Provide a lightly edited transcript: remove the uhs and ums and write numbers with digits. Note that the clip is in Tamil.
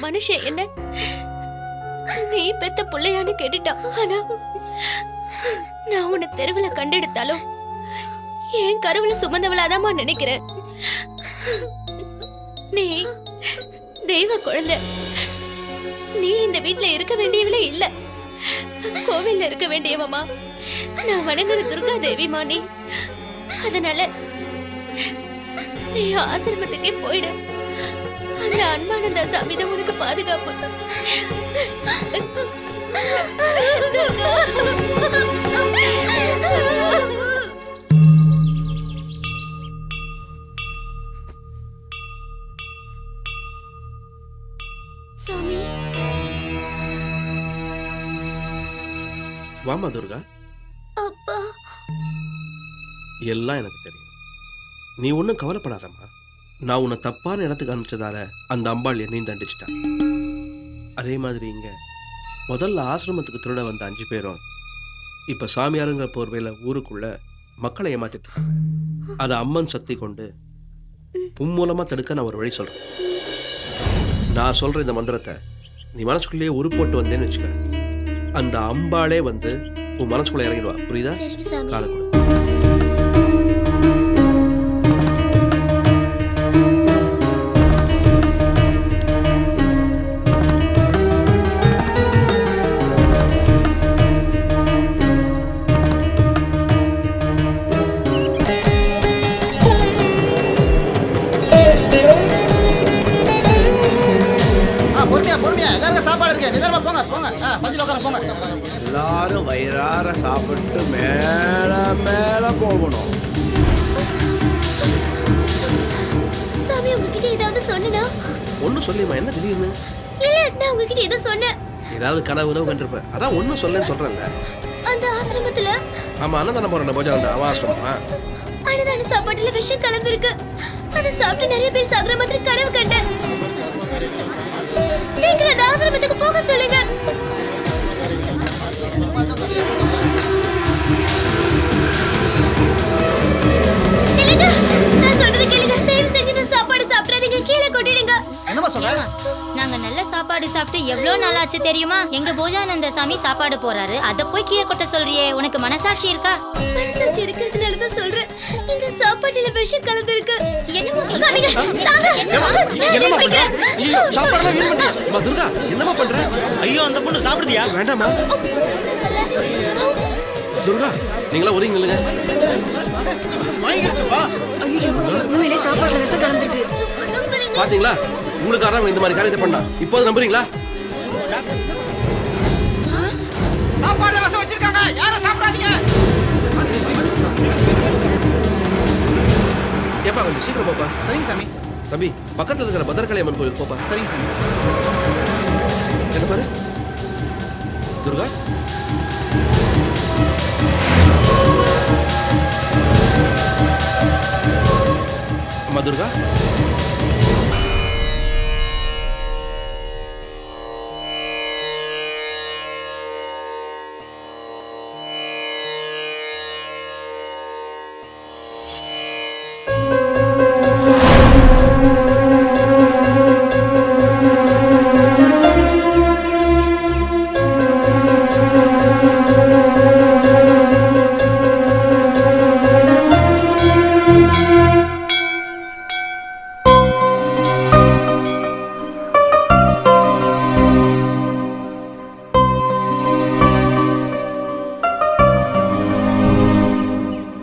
மனுஷன் என்ன நீ பெத்த பிள்ளையான்னு கேட்டுட்டான். ஆனா நான் உன்னை தெருவுல கண்டெடுத்தாலும் என் கருவுல சுமந்தவளாதாம்மா நினைக்கிறேன். நீ தெய்வ குழந்தை. நீ இந்த வீட்டுல இருக்க வேண்டியவளே இல்ல, கோவில்ல இருக்க வேண்டியவமா. நான் வணங்குற துர்கா தேவிமா நீ. அதனால நீ ஆசிரமத்துக்கே போயிடு. அந்த அன்பானந்த சாமி தான் உனக்கு பாதுகாப்பு. சாமி வாமா துர்கா. அப்பா எல்லாம் எனக்கு தெரியும். நீ ஒன்றும் கவலைப்படாதம்மா. நான் உன்னை தப்பான இடத்துக்கு அனுப்பிச்சதால அந்த அம்பாள் என்னையும் தண்டிச்சிட்டா. அதே மாதிரி இங்க முதல்ல ஆசிரமத்துக்கு திருட வந்த 5 பேரும் இப்ப சாமியாருங்கிற போர்வையில ஊருக்குள்ள மக்களை ஏமாத்திட்டு இருக்காங்க. அதை அம்மன் சக்தி கொண்டு மூலமா தடுக்க நான் ஒரு வழி சொல்றேன். நான் சொல்ற இந்த மந்திரத்தை நீ மனசுக்குள்ளேயே உருப்போட்டு வந்தேன்னு வச்சுக்க, அந்த அம்பாளே வந்து உன் மனசுக்குள்ள இறங்கிடுவா. புரியுதா? காலை கொடு. எல்லாரும் வயிறார சாப்பிட்டு மேல மேல போகணும். சாமி உங்ககிட்ட ஏதாவது சொன்னா? ஒன்னும் சொல்லியமா, என்ன திடீர்னு? இல்ல, நான் உங்ககிட்ட ஏதோ சொன்னேன். ஏதாவது கனவு கண்டிருப்ப. அதான் ஒன்னும் சொல்லேன்னு சொல்றேன்ல. அந்த ஆசிரமத்துல ஆமா, அன்னதானம் போற போஜா அந்த ஆசிரமமா அன்னதான சாப்பாட்டுல விஷம் கலந்துருக்கு. அதை சாப்பிட்டு நிறைய பேர் சாகுற மாதிரி கனவு கண்டேன். சீக்கிரம் அந்த ஆசிரமத்துக்கு போக சொல்லுங்க. கேளுங்க, நான் சொல்றது கேளுங்க. தயவு செஞ்சு இந்த சாப்பாடு சாப்பிடாதீங்க, கீழே கொட்டிடுங்க. என்னமா சொல்ற? நாங்க நல்ல சாப்பாடு சாப்பிட்டு எவ்வளவு நாள் ஆச்சு தெரியுமா? எங்க போஜானந்த சாமி சாப்பாடு போறாரு, அத போய் கீழே கொட்ட சொல்றியே, உனக்கு மனசாட்சி இருக்கா? மனசாட்சி இருக்கிறதுனால தான் சொல்றேன். இந்த சாப்பாட்டுல விஷம் கலந்துருக்கு. என்னமோ சொல்றாங்க. துர்கா, என்னமா பண்ற? ஐயோ, அந்த பொண்ணு சாப்பிடுதியா? வேண்டாமா துர்கா, நீங்களா ஒதுங்கி நில்லுங்க. உண்மையிலே சாப்பாடுல விஷம் கலந்துருக்கு. பாத்தீங்களா, உங்களுக்கு யாராவது இந்த மாதிரி காரியத்தை பண்ணா இப்போது நம்புறீங்களா? சாப்பாடுல விஷம் வச்சிருக்காங்க, யாரும் சாப்பிடாதீங்க. ஏப்பா, கொஞ்சம் சீக்கிரம் போப்பா. சரிங்க சாமி. தம்பி, பக்கத்துல இருக்கிற பத்ரகாளி அம்மன் கோயில் போப்பா. சரிங்க சாமி. என்ன பாரு துர்கா. அம்மா துர்கா,